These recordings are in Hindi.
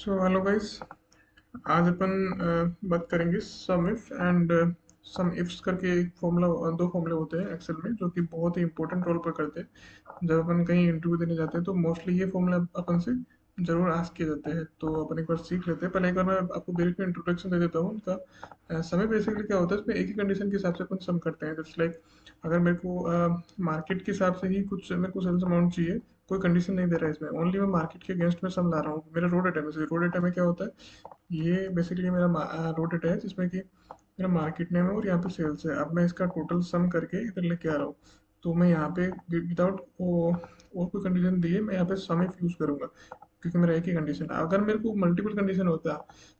So hello guys. आज अपन बात करेंगे सम इफ एंड सम इफ्स करके एक फॉर्मूला, दो फॉर्मूले होते हैं एक्सेल में जो कि बहुत ही इंपॉर्टेंट रोल प्ले करते हैं। जब अपन कहीं इंटरव्यू देने जाते हैं तो मोस्टली ये फॉर्मूला अपन से जरूर आस्क किए जाते हैं। तो अपन एक बार सीख लेते हैं। पहले एक बार मैं आपको ब्रीफ में इंट्रोडक्शन दे देता हूँ उनका। समय बेसिकली क्या होता है, इसमें एक ही कंडीशन के हिसाब से अपन सम करते हैं। जस्ट लाइक अगर मेरे को मार्केट के हिसाब से ही कुछ मेरे को सेल्स अमाउंट चाहिए, कोई कंडीशन नहीं दे रहा है इसमें, ओनली मैं मार्केट के अगेंस्ट में सम ला रहा हूँ। मेरा रो डेटा में से, रो डेटा में क्या होता है, ये बेसिकली मेरा रो डेटा है जिसमें कि मेरा मार्केट नेम है और यहाँ पे सेल्स है। अब मैं इसका टोटल सम करके इधर लेके आ रहा हूँ। तो मैं यहाँ पे विदाउट और कोई कंडीशन दिए मैं यहाँ पे सम इफ यूज करूंगा, क्योंकि मेरा एक ही कंडीशन है। अगर मेरे को मल्टीपल कंडीशन होता,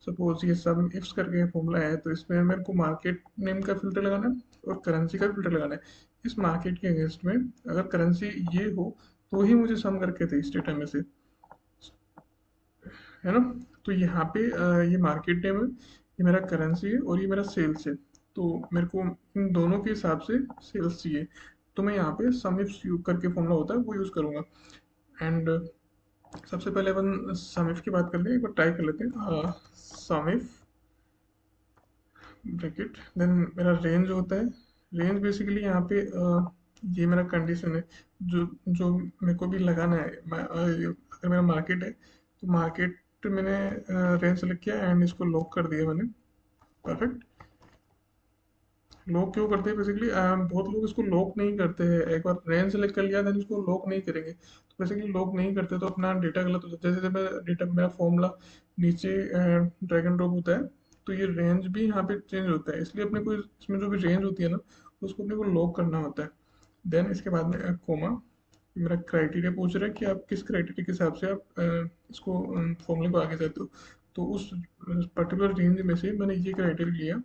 सपोज ये सम इफ्स करके फॉर्मूला है, तो इसमें मेरे को मार्केट नेम का फिल्टर लगाना है और करेंसी का फिल्टर लगाना है। इस मार्केट के अगेंस्ट में अगर करेंसी ये हो तो ही मुझे सम करके थे इस डेटा में से, है ना। तो यहाँ पे ये मार्केट नेम है, ये मेरा करेंसी है और ये मेरा सेल्स है। तो मेरे को इन दोनों के हिसाब से सेल्स चाहिए, तो मैं यहाँ पे सम इफ यूज करके फॉर्मूला होता है वो यूज करूंगा। एंड सबसे पहले अपन सम इफ की बात करते हैं, एक बार ट्राई कर लेते हैं। सम इफ ब्रैकेट, देन मेरा रेंज होता है। रेंज बेसिकली यहाँ पे ये मेरा कंडीशन है जो जो मेरे को भी लगाना है। अगर मेरा मार्केट है तो मार्केट मैंने रेंज सेलेक्ट किया एंड इसको लॉक कर दिया मैंने। परफेक्ट। लॉक क्यों करते हैं बेसिकली, बहुत लोग इसको लॉक नहीं करते हैं। एक बार रेंज सेलेक्ट कर लिया देन इसको लॉक नहीं करेंगे, तो बेसिकली लॉक नहीं करते तो अपना डेटा गलत हो जाता है। जैसे जब मैं डेटा मेरा फॉर्मूला नीचे ड्रैग एंड ड्रॉप होता है तो ये रेंज भी यहाँ पे चेंज होता है, इसलिए अपने को इसमें जो भी रेंज होती है ना उसको अपने को लॉक करना होता है। देन इसके बाद में कोमा, मेरा क्राइटेरिया पूछ रहा है कि आप किस क्राइटेरिया के हिसाब से आप इसको फॉर्मूले को आगे जाते हो। तो उस पर्टिकुलर रेंज में से मैंने ये क्राइटेरिया लिया।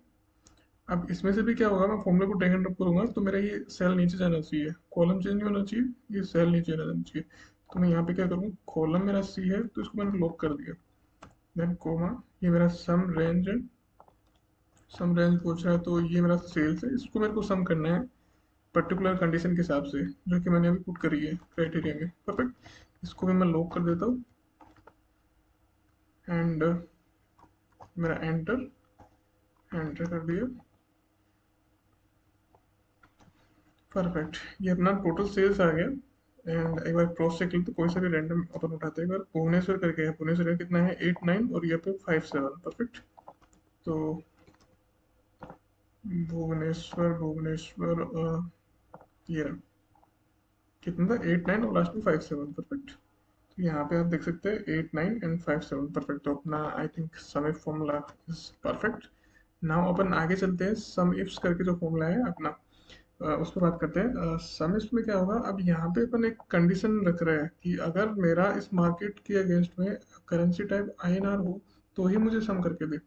अब इसमें से भी क्या होगा, मैं फॉर्मूले को ड्रैग एंड ड्रॉप करूंगा तो मेरा ये सेल नीचे जाना चाहिए, कॉलम चेंज नहीं होना चाहिए, ये सेल नीचे जाना चाहिए। तो मैं यहाँ पे क्या करूँगा, कॉलम मेरा सी है तो इसको मैंने लॉक कर दिया। देन कोमा, ये मेरा सम रेंज है। सम रेंज पूछ रहा है तो ये मेरा सेल्स है, इसको मेरे को सम करना है पर्टिकुलर कंडीशन के हिसाब से जो कि मैंने अभी पुट करी है क्राइटेरिया में। परफेक्ट। इसको भी मैं लॉक कर देता हूँ एंड मेरा एंटर, एंटर कर दिया। परफेक्ट, ये अपना टोटल सेल्स आ गया। एंड एक बार क्रॉस चेक तो कोई सा भी रैंडम अपन उठाते हैं। एक बार भुवनेश्वर करके है, भुवनेश्वर का कितना है 8 9 और ये पे 5 7। परफेक्ट। तो भुवनेश्वर भुवनेश्वर ये रहा, कितना था 8 9 और लास्ट में 5 7। परफेक्ट। तो यहाँ पे आप देख सकते हैं 8 9 एंड 5 7। परफेक्ट। तो अपना I think sum if formula is perfect. Now अपन आगे चलते हैं, सम इफ्स करके जो फॉर्मूला है अपना, उस पर बात करते हैं। सम इफ्स में क्या होगा, अब यहाँ पे अपन एक कंडीशन रख रहे हैं कि अगर मेरा इस मार्केट के अगेंस्ट में करेंसी टाइप आईएनआर हो तो ही मुझे सम करके दे।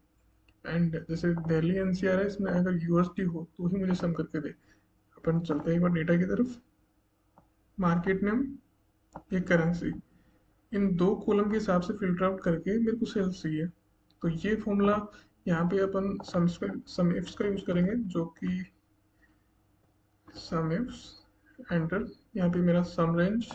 एंड जैसे दिल्ली एनसीआर है, इसमें अगर यूएसडी हो तो ही मुझे सम करके दे। अपन चलते हैं एक बार डेटा की तरफ। मार्केट नेम, ये करेंसी, इन दो कॉलम के हिसाब से फिल्टर आउट करके मेरे को सेल्स चाहिए। तो ये फॉर्मूला यहाँ पे अपन सम इफ्स का यूज करेंगे, जो कि सम इफ्स एंटर, यहाँ पे मेरा सम रेंज।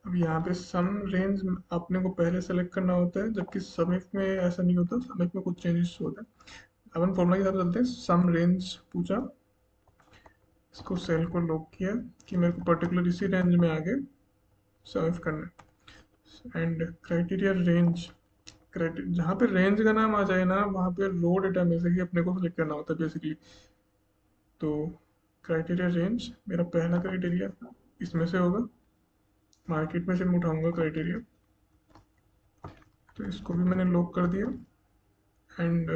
अब यहाँ पे सम रेंज अपने को पहले सेलेक्ट करना होता है, जबकि सम इफ में ऐसा नहीं होता, सम इफ में कुछ चेंजेस होता है। अपन फॉर्मूला के साथ चलते हैं। सम रेंज पूछा, इसको सेल को लॉक किया कि मेरे को पर्टिकुलर इसी रेंज में आगे सम इफ करना है। एंड क्राइटेरिया रेंज, क्राइटेरिया जहाँ पे रेंज का नाम आ जाए ना वहाँ पे रो डेटा में से ही अपने को सेलेक्ट करना होता है बेसिकली। तो क्राइटेरिया रेंज मेरा पहला क्राइटेरिया इसमें से होगा, मार्केट में से मैं उठाऊंगा क्राइटेरिया। तो इसको भी मैंने लॉक कर दिया। एंड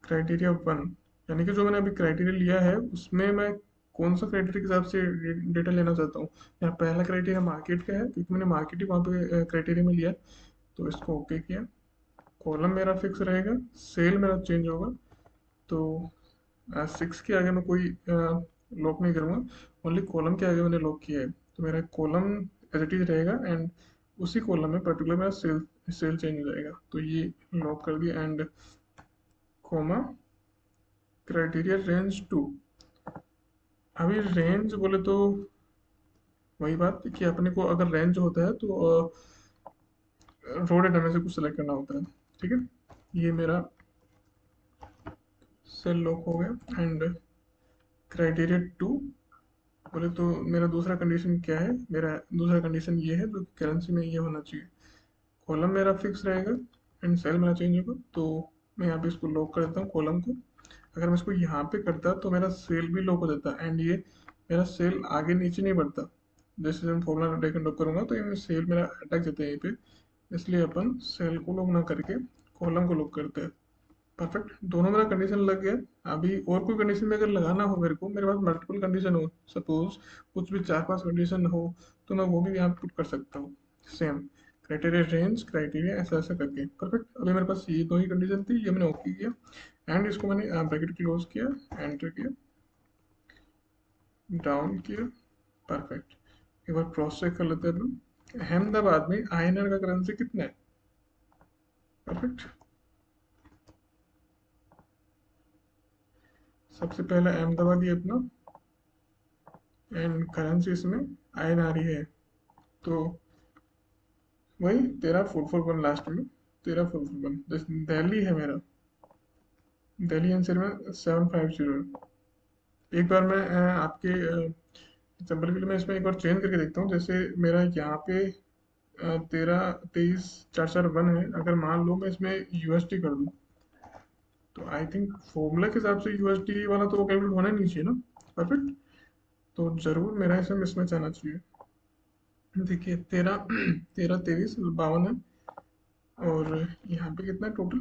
क्राइटेरिया वन, यानी कि जो मैंने अभी क्राइटेरिया लिया है उसमें मैं कौन सा क्राइटेरिया के हिसाब से डेटा लेना चाहता हूँ। यहाँ पहला क्राइटेरिया मार्केट का है क्योंकि मैंने मार्केट ही वहाँ पे क्राइटेरिया में लिया। तो इसको ओके किया। कॉलम मेरा फिक्स रहेगा, सेल मेरा चेंज होगा। तो 6 के आगे मैं कोई लॉक नहीं करूँगा, ओनली कॉलम के आगे मैंने लॉक किया है। तो मेरा कॉलम एज इट इज रहेगा एंड उसी कॉलम में पर्टिकुलर मेरा सेल सेल चेंज हो जाएगा। तो ये लॉक कर दिया एंड कोमा क्राइटेरिया रेंज 2। अभी रेंज बोले तो वही बात कि अपने को अगर रेंज होता है तो रो डेटा में से कुछ सेलेक्ट करना होता है। ठीक है, ये मेरा सेल लॉक हो गया। एंड क्राइटेरिया टू बोले तो मेरा दूसरा कंडीशन क्या है, मेरा दूसरा कंडीशन ये है जो करेंसी में ये होना चाहिए, कॉलम मेरा फिक्स रहेगा एंड सेल मेरा चेंज होगा। तो मैं यहाँ पे इसको लॉक कर देता हूँ कॉलम को। अगर मैं इसको यहाँ पे करता तो मेरा सेल भी लॉक हो जाता एंड ये मेरा सेल आगे नीचे नहीं बढ़ता। जैसे मैं फॉर्मूला ड्रैग एंड ड्रॉप करूँगा तो ये सेल मेरा अटक जाता है यहीं पे, इसलिए अपन सेल को लॉक ना करके कॉलम को लॉक करते हैं। परफेक्ट, दोनों मेरा कंडीशन लग गया। अभी और कोई कंडीशन में अगर लगाना हो मेरे को, मेरे पास मल्टीपल कंडीशन हो, सपोज कुछ भी 4-5 कंडीशन हो, तो मैं वो भी यहाँ पुट कर सकता हूँ। सेम क्राइटेरिया रेंज क्राइटेरिया ऐसा ऐसा करके। परफेक्ट, अभी मेरे पास ये दो ही कंडीशन थी, ये मैंने ओके किया एंड इसको मैंने ब्रैकेट क्लोज किया, एंटर किया, डाउन किया। परफेक्ट, एक बार क्रॉस चेक कर लेते हैं अपन। अहमदाबाद में INR का करेंसी कितना है? परफेक्ट, सबसे पहला अहमदाबाद ही अपना एंड करेंसी इसमें INR ही है। तो वही 13,441 लास्ट में, 13,441। जैसे दिल्ली है मेरा, दिल्ली आंसर में 750 है। एक बार मैं आपके एग्जाम्पल के लिए मैं इसमें एक बार चेंज करके देखता हूँ। जैसे मेरा यहाँ पे 13,23,441 है, अगर मान लो मैं इसमें USD कर दूँ, तो आई थिंक फॉर्मूला के हिसाब से USD वाला तो कैलकुलेट होना ही नहीं चाहिए ना। परफेक्ट, तो जरूर मेरा इसमें मिसमैच आना चाहिए। देखिए 13,23,52 है और यहाँ पे कितना टोटल,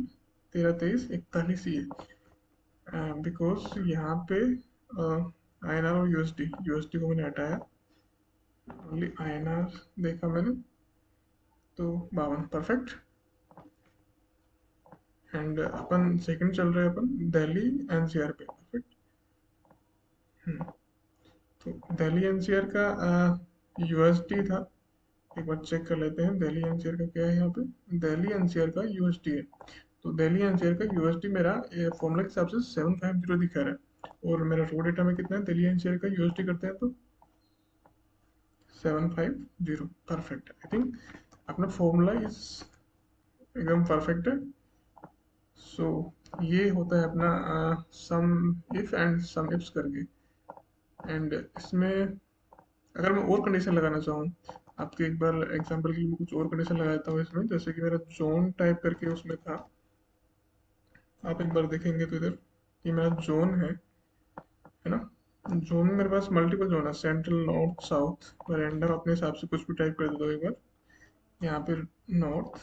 13,23,41 ही है। बिकॉज यहाँ पे INR और USD को मैंने हटाया, ओनली INR देखा मैंने, तो 52। परफेक्ट, एंड अपन सेकंड चल रहे हैं अपन दिल्ली NCR पे। परफेक्ट, तो दिल्ली NCR का USD था, एक बार चेक कर लेते हैं दिल्ली NCR का क्या है। यहाँ पे दिल्ली NCR का USD है, तो दिल्ली NCR का USD मेरा फॉर्मूला के हिसाब से 750 दिखा रहा है। और मेरा रो डेटा में कितना है दिल्ली NCR का USD करते हैं तो 750। परफेक्ट, आई थिंक अपना फॉर्मूला इस एकदम परफेक्ट है। सो ये होता है अपना सम इफ एंड सम इफ्स करके। एंड इसमें अगर मैं और कंडीशन लगाना चाहूँ, आपके एक बार एग्जांपल के लिए मैं कुछ और कंडीशन लगा देता हूँ इसमें। जैसे कि मेरा जोन टाइप करके उसमें था, आप एक बार देखेंगे तो इधर ये मेरा जोन है ना। जोन में मेरे पास मल्टीपल जोन है, सेंट्रल नॉर्थ साउथ। मैं रैंडम अपने हिसाब से कुछ भी टाइप कर देता हूँ एक बार। यहाँ पे नॉर्थ,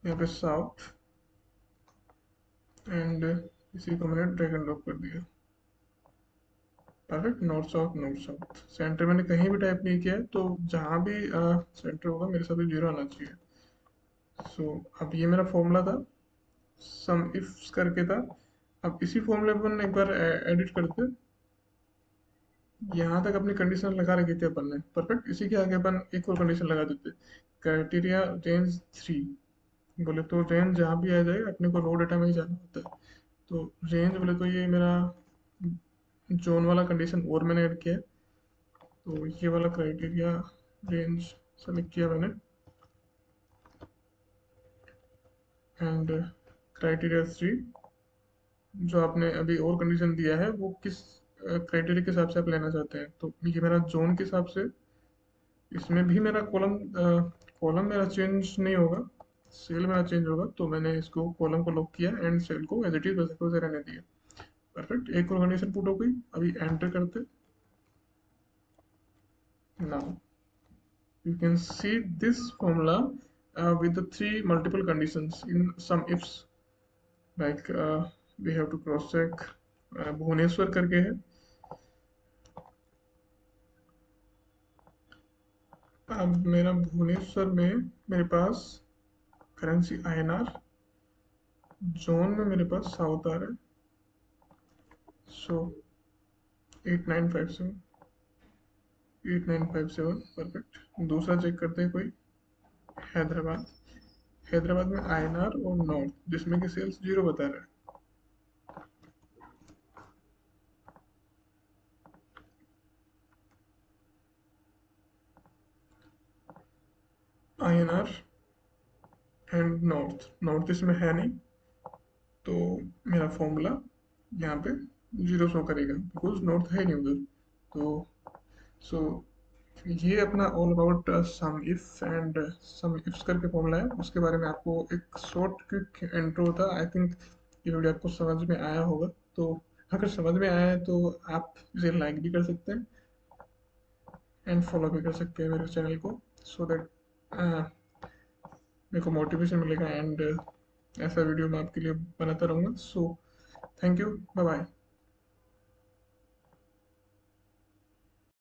यहाँ पे साउथ, एंड इसी को मैंने ड्रैग एंड ड्रॉप कर दिया। Perfect, north south north south. Centre मैंने कहीं भी टाइप नहीं किया है, तो जहाँ भी सेंटर होगा मेरे साथ 0 आना चाहिए। सो अब ये मेरा फॉर्मूला था, सम इफ्स करके था। अब इसी फॉर्मूले पर एक बार एडिट करते, यहाँ तक अपनी कंडीशन लगा रखी थी अपन ने। परफेक्ट, इसी के आगे अपन एक और कंडीशन लगा देते, क्राइटेरिया रेंज 3। बोले तो रेंज जहाँ भी आ जाए अपने को रो डेटा में ही जाना होता है। तो रेंज बोले तो ये मेरा जोन वाला कंडीशन और मैंने ऐड किया है। तो ये वाला क्राइटेरिया रेंज सेलेक्ट किया मैंने, एंड क्राइटेरिया 3 जो आपने अभी और कंडीशन दिया है वो किस क्राइटेरिया के हिसाब से आप लेना चाहते हैं। तो ये मेरा जोन के हिसाब से, इसमें भी मेरा कॉलम कॉलम मेरा चेंज नहीं होगा, सेल मेरा चेंज होगा। तो मैंने इसको कॉलम को लॉक किया एंड सेल को एज इट इज वैसे को वैसे रहने दिया। परफेक्ट, एक और कंडीशन पुट हो गई। अभी एंटर करते, now you can see this formula with the three multiple conditions in some ifs, like we have to cross check Bhubaneswar करके है। अब मेरा भुवनेश्वर में मेरे पास करेंसी INR, जोन में मेरे पास साउथ आ रहा है, सो 8957, 8957। परफेक्ट, दूसरा चेक करते हैं कोई, हैदराबाद। हैदराबाद में INR और नॉर्थ जिसमें कि सेल्स 0 बता रहा है। INR and north. नॉर्थ इसमें है नहीं, तो मेरा फॉर्मूला यहाँ पे जीरो शो करेगा बिकॉज नॉर्थ है नहीं उधर। तो सो ये अपना all about sumif and sumifs करके फॉर्मूला है, उसके बारे में आपको एक शॉर्ट क्विक इंट्रो था। आई थिंक ये वीडियो आपको समझ में आया होगा। तो अगर समझ में आया है तो आप इसे लाइक भी कर सकते हैं एंड फॉलो भी कर सकते हैं मेरे चैनल को, सो दैट मेरे को मोटिवेशन मिलेगा एंड ऐसा वीडियो मैं आपके लिए बनाता रहूँगा। So thank you, bye bye.